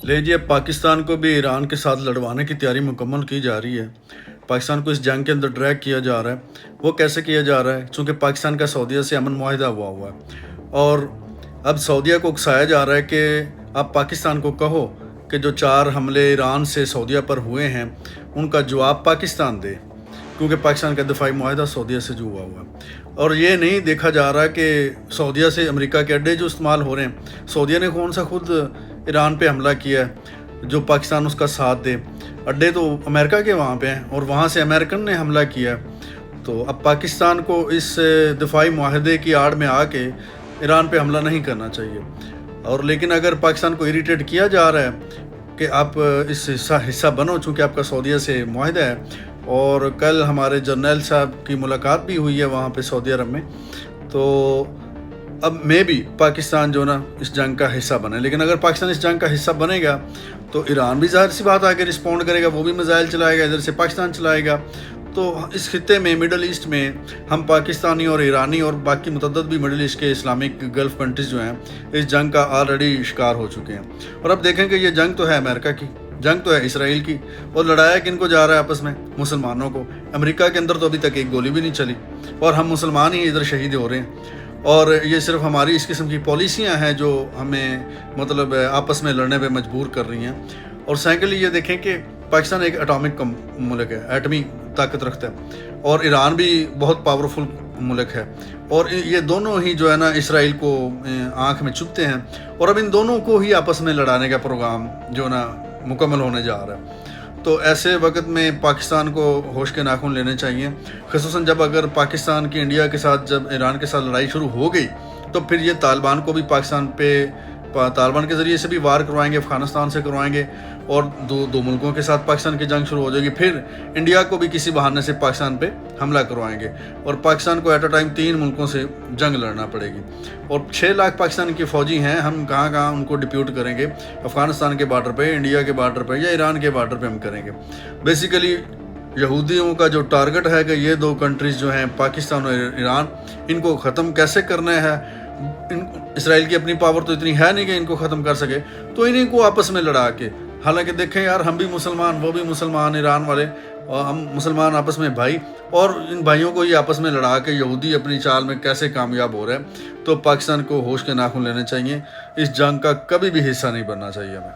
لیجیے پاکستان کو بھی ایران کے ساتھ لڑوانے کی تیاری مکمل کی جا رہی ہے۔ پاکستان کو اس جنگ کے اندر ڈریگ کیا جا رہا ہے۔ وہ کیسے کیا جا رہا ہے؟ چونکہ پاکستان کا سعودیہ سے امن معاہدہ ہوا ہے، اور اب سعودیہ کو اکسایا جا رہا ہے کہ آپ پاکستان کو کہو کہ جو 4 حملے ایران سے سعودیہ پر ہوئے ہیں ان کا جواب پاکستان دے، کیونکہ پاکستان کا دفاعی معاہدہ سعودیہ سے جو ہوا ہے۔ اور یہ نہیں دیکھا جا رہا کہ سعودیہ سے امریکہ کے اڈے جو استعمال ہو رہے ہیں، سعودیہ نے کون سا خود ایران پہ حملہ کیا ہے جو پاکستان اس کا ساتھ دے؟ اڈے تو امریکہ کے وہاں پہ ہیں، اور وہاں سے امریکن نے حملہ کیا ہے۔ تو اب پاکستان کو اس دفاعی معاہدے کی آڑ میں آ کے ایران پہ حملہ نہیں کرنا چاہیے۔ اور لیکن اگر پاکستان کو اریٹیٹ کیا جا رہا ہے کہ آپ اس حصہ بنو، چونکہ آپ کا سعودیہ سے معاہدہ ہے، اور کل ہمارے جرنیل صاحب کی ملاقات بھی ہوئی ہے وہاں پہ سعودی عرب میں، تو اب میں بھی پاکستان جو نا اس جنگ کا حصہ بنے۔ لیکن اگر پاکستان اس جنگ کا حصہ بنے گا تو ایران بھی ظاہر سی بات آگے رسپونڈ کرے گا، وہ بھی میزائل چلائے گا، ادھر سے پاکستان چلائے گا۔ تو اس خطے میں مڈل ایسٹ میں ہم پاکستانی اور ایرانی اور باقی متعدد بھی مڈل ایسٹ کے اسلامک گلف کنٹریز جو ہیں اس جنگ کا آلریڈی شکار ہو چکے ہیں۔ اور اب دیکھیں کہ یہ جنگ تو ہے امریکہ کی، جنگ تو ہے اسرائیل کی، اور لڑایا کن کو جا رہا ہے آپس میں؟ مسلمانوں کو۔ امریکہ کے اندر تو ابھی تک ایک گولی بھی نہیں چلی، اور ہم مسلمان ہی ادھر شہید ہو رہے ہیں۔ اور یہ صرف ہماری اس قسم کی پالیسیاں ہیں جو ہمیں مطلب آپس میں لڑنے پہ مجبور کر رہی ہیں۔ اور سیکنڈلی یہ دیکھیں کہ پاکستان ایک اٹامک ملک ہے، ایٹمی طاقت رکھتا ہے، اور ایران بھی بہت پاورفل ملک ہے، اور یہ دونوں ہی جو ہے نا اسرائیل کو آنکھ میں چبھتے ہیں، اور اب ان دونوں کو ہی آپس میں لڑانے کا پروگرام جو نا مکمل ہونے جا رہا ہے۔ تو ایسے وقت میں پاکستان کو ہوش کے ناخن لینے چاہیے، خصوصاً جب اگر پاکستان کی انڈیا کے ساتھ جب ایران کے ساتھ لڑائی شروع ہو گئی تو پھر یہ طالبان کو بھی پاکستان پہ طالبان کے ذریعے سے بھی وار کروائیں گے، افغانستان سے کروائیں گے، اور دو ملکوں کے ساتھ پاکستان کی جنگ شروع ہو جائے گی۔ پھر انڈیا کو بھی کسی بہانے سے پاکستان پہ حملہ کروائیں گے، اور پاکستان کو ایٹ اے ٹائم 3 ملکوں سے جنگ لڑنا پڑے گی۔ اور 6 لاکھ پاکستان کے فوجی ہیں، ہم کہاں کہاں ان کو ڈپیوٹ کریں گے؟ افغانستان کے بارڈر پہ، انڈیا کے بارڈر پہ، یا ایران کے بارڈر پہ ہم کریں گے۔ بیسیکلی یہودیوں کا جو ٹارگٹ ہے کہ یہ 2 کنٹریز جو ہیں پاکستان اور ایران، ان کو ختم کیسے کرنا ہے؟ اسرائیل کی اپنی پاور تو اتنی ہے نہیں کہ ان کو ختم کر سکے، تو انہیں کو آپس میں لڑا کے، حالانکہ دیکھیں یار، ہم بھی مسلمان، وہ بھی مسلمان، ایران والے، اور ہم مسلمان آپس میں بھائی، اور ان بھائیوں کو یہ آپس میں لڑا کے یہودی اپنی چال میں کیسے کامیاب ہو رہے ہیں۔ تو پاکستان کو ہوش کے ناخن لینے چاہیے، اس جنگ کا کبھی بھی حصہ نہیں بننا چاہیے ہمیں۔